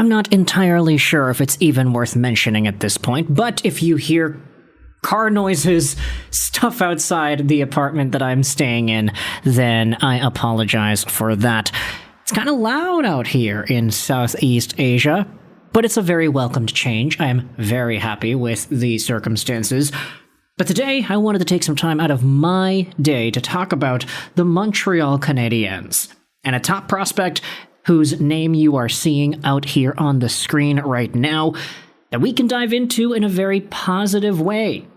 I'm not entirely sure if it's even worth mentioning at this point, but if you hear car noises, stuff outside the apartment that I'm staying in, then I apologize for that. It's kind of loud out here in Southeast Asia, but it's a very welcomed change. I am very happy with the circumstances. But today, I wanted to take some time out of my day to talk about the Montreal Canadiens, and a top prospect whose name you are seeing out here on the screen right now that we can dive into in a very positive way.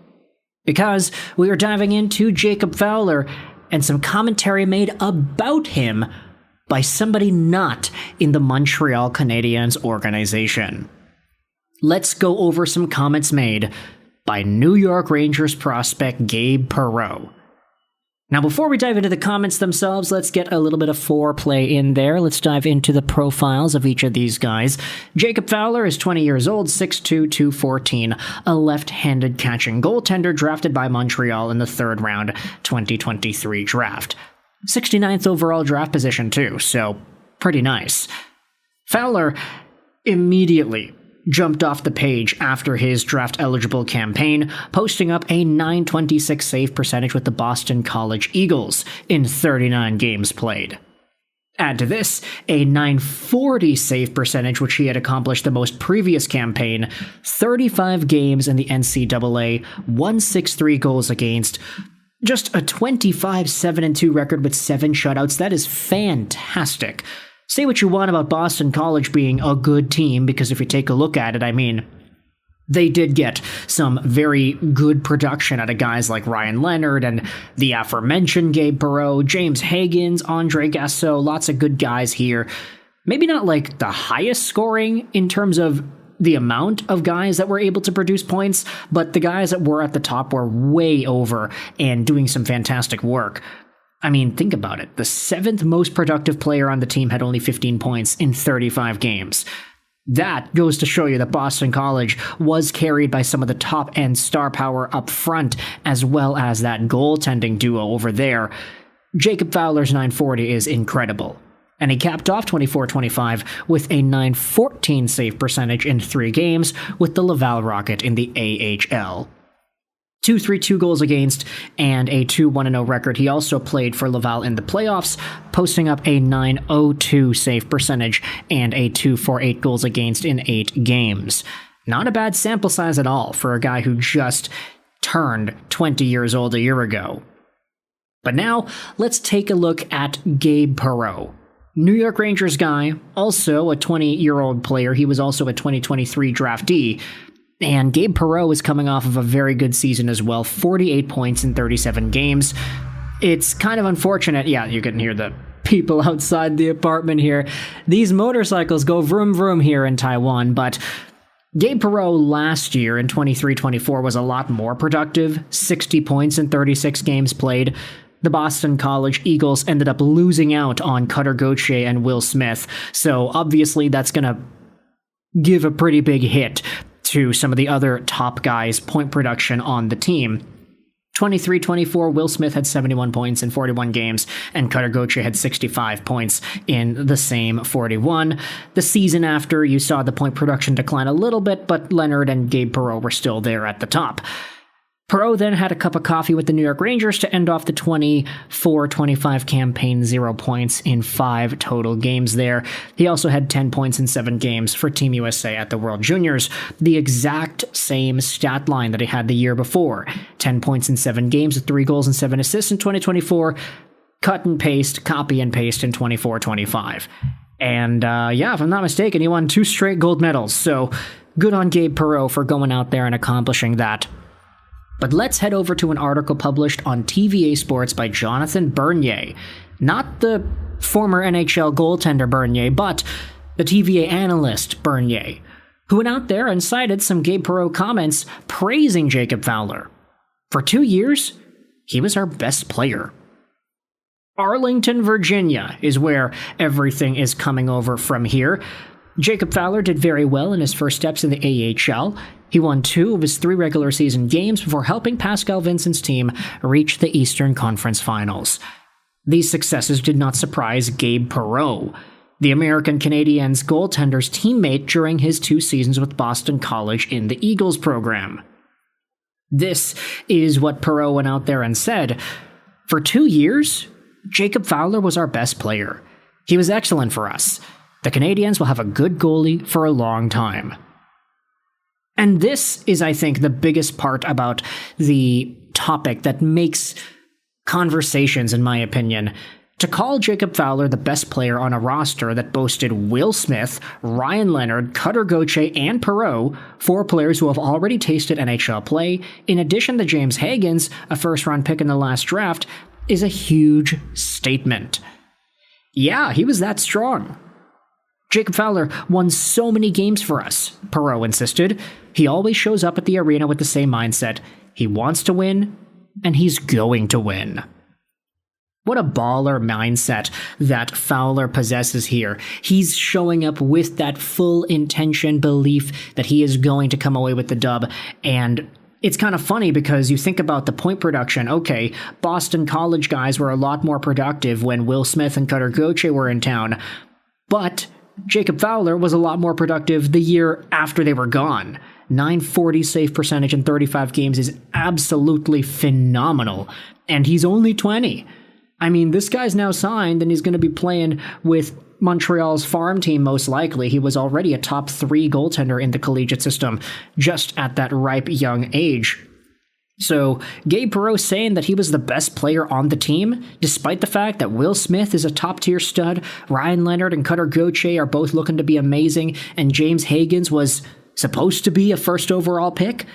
Because we are diving into Jacob Fowler and some commentary made about him by somebody not in the Montreal Canadiens organization. Let's go over some comments made by New York Rangers prospect Gabe Perreault. Now, before we dive into the comments themselves, let's get a little bit of foreplay in there. Let's dive into the profiles of each of these guys. Jacob Fowler is 20 years old, 6'2", 214, a left-handed catching goaltender drafted by Montreal in the third round 2023 draft. 69th overall draft position, too, so pretty nice. Fowler immediately jumped off the page after his draft-eligible campaign, posting up a .926 save percentage with the Boston College Eagles in 39 games played. Add to this a .940 save percentage, which he had accomplished the most previous campaign, 35 games in the NCAA, 163 goals against, just a 25-7-2 record with 7 shutouts. That is fantastic. Say what you want about Boston College being a good team, because if you take a look at it, I mean, they did get some very good production out of guys like Ryan Leonard and the aforementioned Gabe Perreault, James Hagens, Andre Gasso, lots of good guys here. Maybe not like the highest scoring in terms of the amount of guys that were able to produce points, but the guys that were at the top were way over and doing some fantastic work. I mean, think about it. The 7th most productive player on the team had only 15 points in 35 games. That goes to show you that Boston College was carried by some of the top-end star power up front, as well as that goaltending duo over there. Jacob Fowler's .940 is incredible. And he capped off 24-25 with a .914 save percentage in 3 games with the Laval Rocket in the AHL. 232 goals against and a 2-1-0 record. He also played for Laval in the playoffs, posting up a .902 save percentage and a 248 goals against in 8 games. Not a bad sample size at all for a guy who just turned 20 years old a year ago. But now, let's take a look at Gabe Perreault. New York Rangers guy, also a 20-year-old player. He was also a 2023 draftee. And Gabe Perreault is coming off of a very good season as well, 48 points in 37 games. It's kind of unfortunate. Yeah, you can hear the people outside the apartment here. These motorcycles go vroom vroom here in Taiwan, but Gabe Perreault last year in 23-24 was a lot more productive, 60 points in 36 games played. The Boston College Eagles ended up losing out on Cutter Gauthier and Will Smith, so obviously that's going to give a pretty big hit to some of the other top guys' point production on the team. 23-24, Will Smith had 71 points in 41 games, and Cutter Gauthier had 65 points in the same 41. The season after, you saw the point production decline a little bit, but Leonard and Gabe Perreault were still there at the top. Perreault then had a cup of coffee with the New York Rangers to end off the 24-25 campaign, 0 points in 5 total games there. He also had 10 points in 7 games for Team USA at the World Juniors, the exact same stat line that he had the year before. 10 points in 7 games with 3 goals and 7 assists in 2024, cut and paste, copy and paste in 24-25. And yeah, if I'm not mistaken, he won 2 straight gold medals, so good on Gabe Perreault for going out there and accomplishing that. But let's head over to an article published on TVA Sports by Jonathan Bernier. Not the former NHL goaltender Bernier, but the TVA analyst Bernier, who went out there and cited some Gabe Perreault comments praising Jacob Fowler. For 2 years, he was our best player. Arlington, Virginia is where everything is coming over from here. Jacob Fowler did very well in his first steps in the AHL. He won 2 of his 3 regular season games before helping Pascal Vincent's team reach the Eastern Conference Finals. These successes did not surprise Gabe Perreault. the American Canadiens goaltender's teammate during his 2 seasons with Boston College in the Eagles program. This is what Perreault went out there and said. For 2 years, Jacob Fowler was our best player. He was excellent for us. The Canadiens will have a good goalie for a long time. And this is, I think, the biggest part about the topic that makes conversations, in my opinion. To call Jacob Fowler the best player on a roster that boasted Will Smith, Ryan Leonard, Cutter Gauthier, and Perreault, 4 players who have already tasted NHL play, in addition to James Hagens, a first-round pick in the last draft, is a huge statement. Yeah, he was that strong. Jacob Fowler won so many games for us, Perreault insisted. He always shows up at the arena with the same mindset. He wants to win, and he's going to win. What a baller mindset that Fowler possesses here. He's showing up with that full intention, belief that he is going to come away with the dub. And it's kind of funny because you think about the point production. Okay, Boston College guys were a lot more productive when Will Smith and Cutter Gauthier were in town. But Jacob Fowler was a lot more productive the year after they were gone. .940 save percentage in 35 games is absolutely phenomenal. And he's only 20. I mean, this guy's now signed and he's going to be playing with Montreal's farm team most likely. He was already a top 3 goaltender in the collegiate system just at that ripe young age. So Gabe Perreault saying that he was the best player on the team, despite the fact that Will Smith is a top-tier stud, Ryan Leonard and Cutter Gauthier are both looking to be amazing, and James Hagens was supposed to be a first overall pick?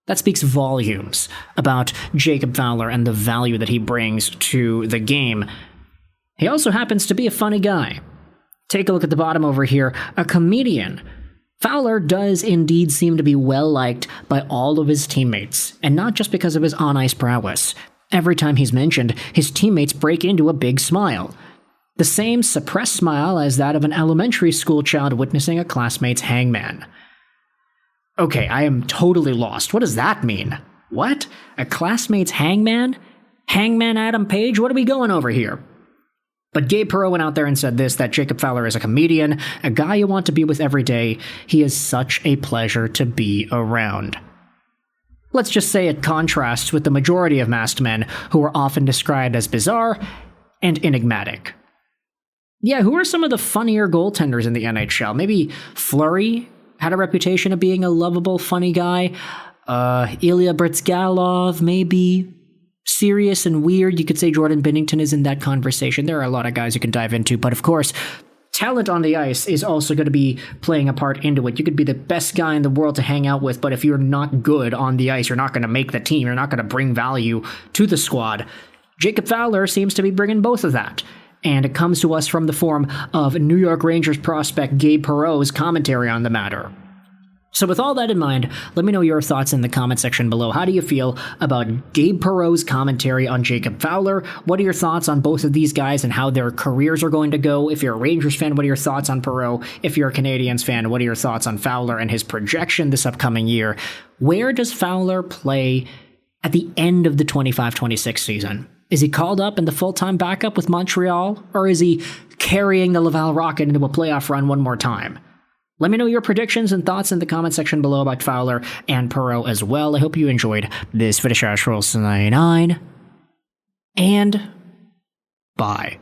That speaks volumes about Jacob Fowler and the value that he brings to the game. He also happens to be a funny guy. Take a look at the bottom over here, a comedian. Fowler does indeed seem to be well-liked by all of his teammates, and not just because of his on-ice prowess. Every time he's mentioned, his teammates break into a big smile. The same suppressed smile as that of an elementary school child witnessing a classmate's hangman. Okay, I am totally lost. What does that mean? What? A classmate's hangman? Hangman Adam Page? What are we going over here? But Gabe Perreault went out there and said this, that Jacob Fowler is a comedian, a guy you want to be with every day. He is such a pleasure to be around. Let's just say it contrasts with the majority of masked men who are often described as bizarre and enigmatic. Yeah, who are some of the funnier goaltenders in the NHL? Maybe Fleury had a reputation of being a lovable, funny guy. Ilya Bryzgalov, maybe. Serious and weird. You could say Jordan Binnington is in that conversation. There are a lot of guys you can dive into, but of course, talent on the ice is also going to be playing a part into it. You could be the best guy in the world to hang out with, but if you're not good on the ice, you're not going to make the team. You're not going to bring value to the squad. Jacob Fowler seems to be bringing both of that. And it comes to us from the form of New York Rangers prospect Gabe Perreault's commentary on the matter. So with all that in mind, let me know your thoughts in the comment section below. How do you feel about Gabe Perreault's commentary on Jacob Fowler? What are your thoughts on both of these guys and how their careers are going to go? If you're a Rangers fan, what are your thoughts on Perreault? If you're a Canadiens fan, what are your thoughts on Fowler and his projection this upcoming year? Where does Fowler play at the end of the 25-26 season? Is he called up in the full-time backup with Montreal, or is he carrying the Laval Rocket into a playoff run one more time? Let me know your predictions and thoughts in the comment section below about Fowler and Perreault as well. I hope you enjoyed this video. 99, and bye.